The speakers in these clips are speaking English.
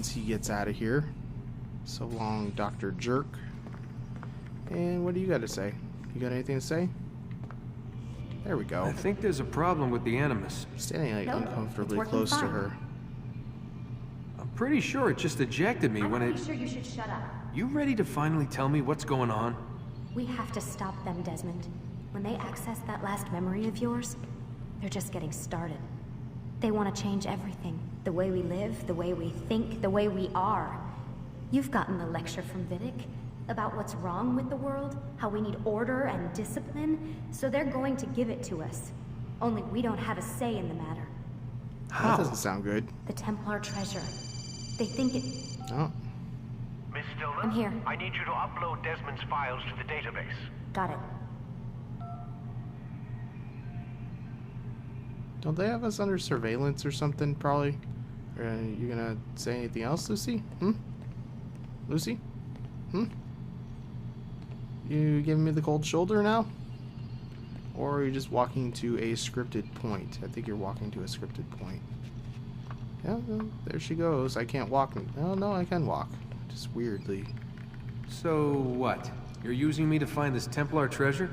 once he gets out of here. So long, Dr. Jerk. And what do you got to say? You got anything to say? There we go. I think there's a problem with the Animus. Standing like Nope, uncomfortably it's close to working her. I'm pretty sure it just ejected me I'm when it... pretty sure you should shut up. You ready to finally tell me what's going on? We have to stop them, Desmond. When they access that last memory of yours, they're just getting started. They want to change everything. The way we live, the way we think, the way we are. You've gotten the lecture from Vidic about what's wrong with the world, how we need order and discipline, so they're going to give it to us. Only we don't have a say in the matter. That doesn't sound good. The Templar treasure. They think it... Oh. Miss Stillman? I'm here. I need you to upload Desmond's files to the database. Got it. Don't they have us under surveillance or something, probably? You gonna say anything else, Lucy? Lucy? You giving me the cold shoulder now? Or are you just walking to a scripted point? I think you're walking to a scripted point. Yeah, well, there she goes. I can't walk. Oh, no, I can walk. Just weirdly. So what? You're using me to find this Templar treasure?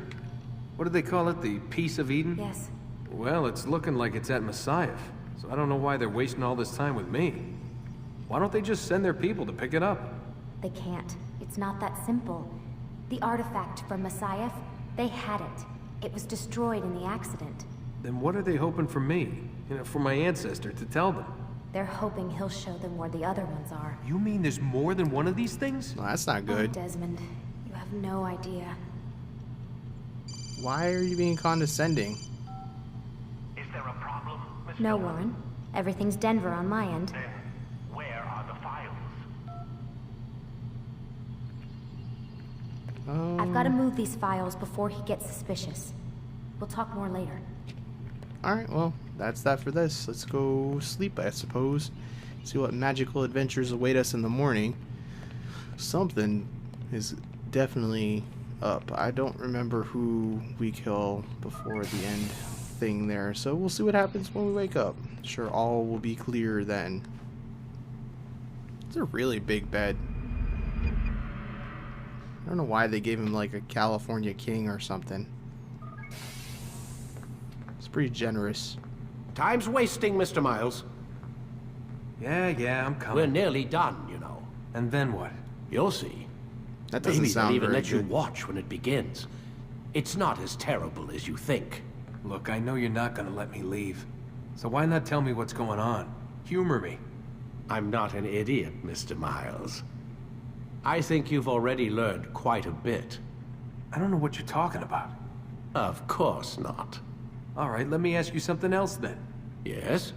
What do they call it? The Piece of Eden? Yes. Well, it's looking like it's at Messiah, so I don't know why they're wasting all this time with me. Why don't they just send their people to pick it up? They can't. It's not that simple. The artifact from Messiah, they had it. It was destroyed in the accident. Then what are they hoping for me? You know, for my ancestor to tell them? They're hoping he'll show them where the other ones are. You mean there's more than one of these things? Well, that's not Oh, good. Desmond, you have no idea. Why are you being condescending? Is there a problem, Miss No, Stillman? Warren. Everything's Denver on my end. Then, where are the files? I've got to move these files before he gets suspicious. We'll talk more later. Alright, well, that's that for this. Let's go sleep, I suppose. See what magical adventures await us in the morning. Something is definitely up. I don't remember who we kill before the end thing there, so we'll see what happens when we wake up. Sure, all will be clear then. It's a really big bed. I don't know why they gave him like a California king or something. It's pretty generous. Time's wasting, Mr. Miles. Yeah, I'm coming. We're nearly done, you know. And then what? You'll see. That doesn't Maybe they'll sound even very let you good. watch when it begins. It's not as terrible as you think. Look, I know you're not gonna let me leave. So why not tell me what's going on? Humor me. I'm not an idiot, Mr. Miles. I think you've already learned quite a bit. I don't know what you're talking about. Of course not. All right, let me ask you something else then. Yes?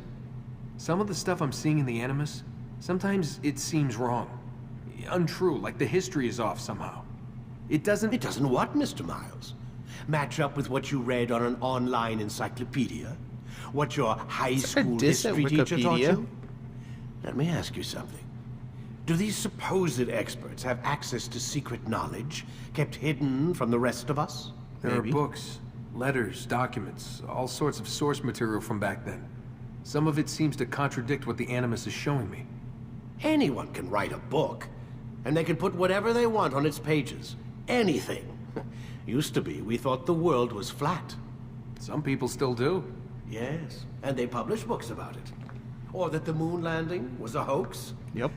Some of the stuff I'm seeing in the Animus, sometimes it seems wrong. Untrue, like the history is off somehow. It doesn't... It doesn't what, Mr. Miles? Match up with what you read on an online encyclopedia? What your high Is that a school diss at history teacher taught Wikipedia? you? Let me ask you something. Do these supposed experts have access to secret knowledge kept hidden from the rest of us? There are Maybe. books, letters, documents, all sorts of source material from back then. Some of it seems to contradict what the Animus is showing me. Anyone can write a book, and they can put whatever they want on its pages. Anything. Used to be, we thought the world was flat. Some people still do. Yes, and they publish books about it. Or that the moon landing was a hoax. Yep.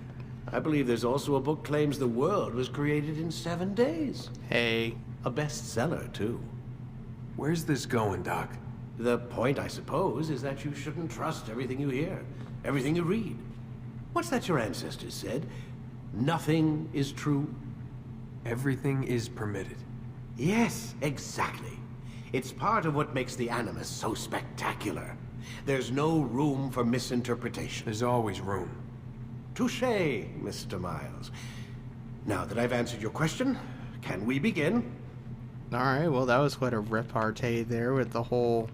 I believe there's also a book claims the world was created in 7 days. Hey. A bestseller, too. Where's this going, Doc? The point, I suppose, is that you shouldn't trust everything you hear, everything you read. What's that your ancestors said? Nothing is true? Everything is permitted. Yes, exactly. It's part of what makes the Animus so spectacular. There's no room for misinterpretation. There's always room. Touché, Mr. Miles. Now that I've answered your question, can we begin? Alright, well that was quite a repartee there with the whole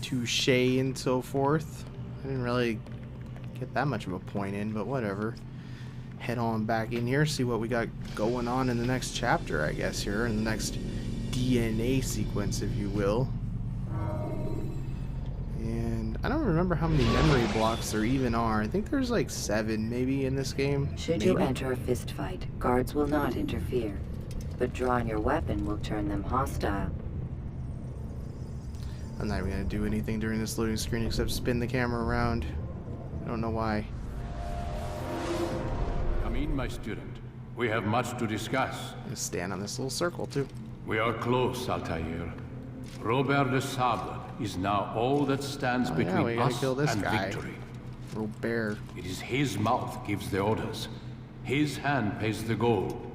touche and so forth. I didn't really get that much of a point in, but whatever. Head on back in here, see what we got going on in the next chapter, I guess, here, in the next DNA sequence, if you will. And I don't remember how many memory blocks there even are. I think there's like 7 maybe in this game. Should you enter a fist fight, guards will not interfere. But drawing your weapon will turn them hostile. I'm not even gonna do anything during this loading screen except spin the camera around. I don't know why. Come in, my student. We have much to discuss. I'm gonna stand on this little circle too. We are close, Altair. Robert de Sable is now all that stands we between gotta us kill this and guy. victory. Robert. It is his mouth gives the orders. His hand pays the gold.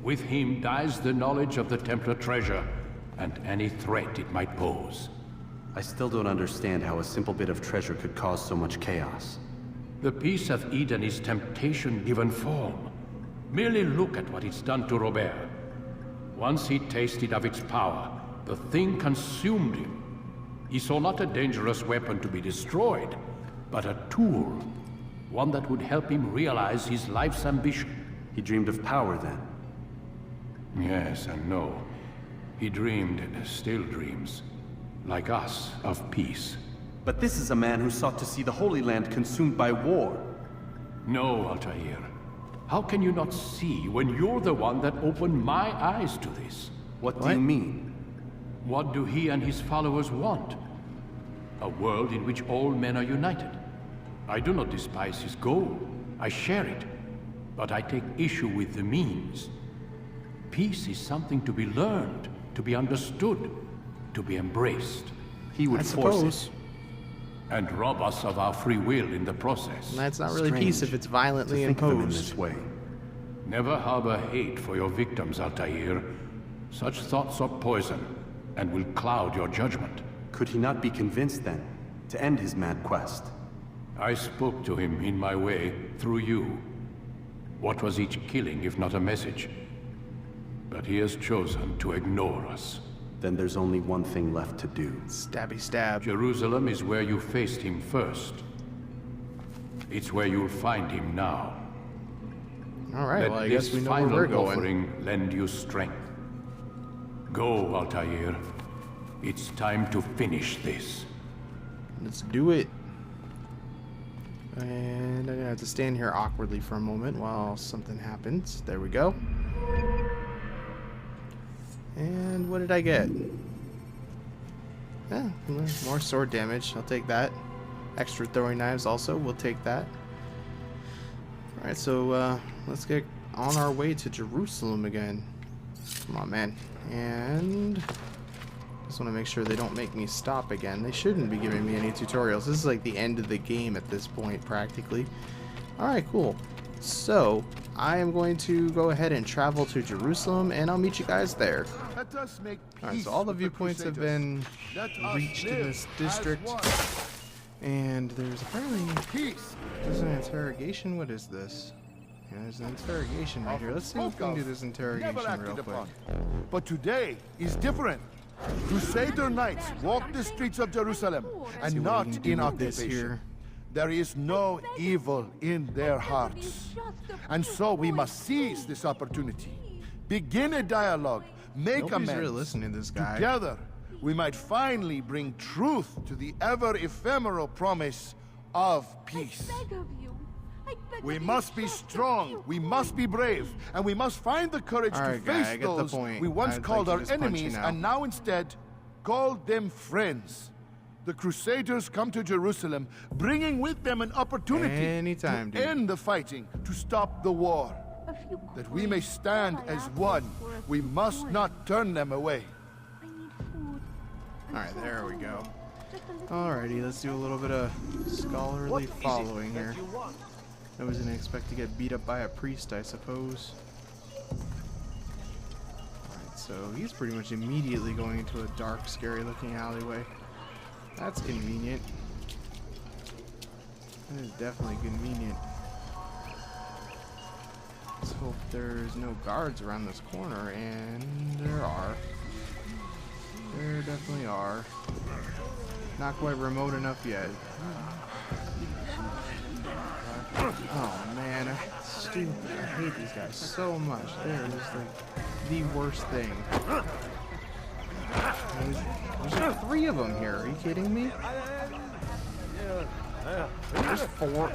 With him dies the knowledge of the Templar treasure and any threat it might pose. I still don't understand how a simple bit of treasure could cause so much chaos. The peace of Eden is temptation given form. Merely look at what it's done to Robert. Once he tasted of its power, the thing consumed him. He saw not a dangerous weapon to be destroyed, but a tool. One that would help him realize his life's ambition. He dreamed of power then. Yes and no. He dreamed, still dreams, like us, of peace. But this is a man who sought to see the Holy Land consumed by war. No, Altair. How can you not see when you're the one that opened my eyes to this? What do you mean? What do he and his followers want? A world in which all men are united. I do not despise his goal. I share it. But I take issue with the means. Peace is something to be learned, to be understood, to be embraced. He would force it. And rob us of our free will in the process. And that's not really peace if it's violently to think of him in imposed. this way. Never harbor hate for your victims, Altair. Such thoughts are poison, and will cloud your judgment. Could he not be convinced then, to end his mad quest? I spoke to him in my way, through you. What was each killing if not a message? But he has chosen to ignore us. Then there's only one thing left to do. Stabby stab. Jerusalem is where you faced him first. It's where you'll find him now. Alright, well I guess we know where Let we're this going. final offering lend you strength. Go, Altair. It's time to finish this. Let's do it. And I'm gonna have to stand here awkwardly for a moment while something happens. There we go. And what did I get? Yeah, more sword damage. I'll take that. Extra throwing knives also. We'll take that. Alright, so let's get on our way to Jerusalem again. Come on, man. And just want to make sure they don't make me stop again. They shouldn't be giving me any tutorials. This is like the end of the game at this point, practically. Alright, cool. So, I am going to go ahead and travel to Jerusalem, and I'll meet you guys there. Alright, so all the viewpoints have been reached in this district. And there's apparently... There's an interrogation. What is this? Yeah, there's an interrogation right here. Let's see if we can do this interrogation real quick. But today is different. Crusader knights walk the streets of Jerusalem and not in occupation. There is no evil in their hearts. And so we must seize this opportunity. Begin a dialogue. Make Nobody's amends. really listening to this guy. Together, we might finally bring truth to the ever-ephemeral promise of peace. We must be strong, we must be brave, and we must find the courage to face those we once called our enemies and now instead call them friends. The Crusaders come to Jerusalem, bringing with them an opportunity to end the fighting, to stop the war. That we may stand as one, we must not turn them away. Alright, there we go. Alrighty, let's do a little bit of scholarly following here. I wasn't expect to get beat up by a priest, I suppose. Alright, so he's pretty much immediately going into a dark, scary looking alleyway. That's convenient. That is definitely convenient. Let's hope there's no guards around this corner, and there are. There definitely are. Not quite remote enough yet. Oh man, stupid. I hate these guys so much. They're just like the worst thing. There's like 3 of them here. Are you kidding me? There's 4.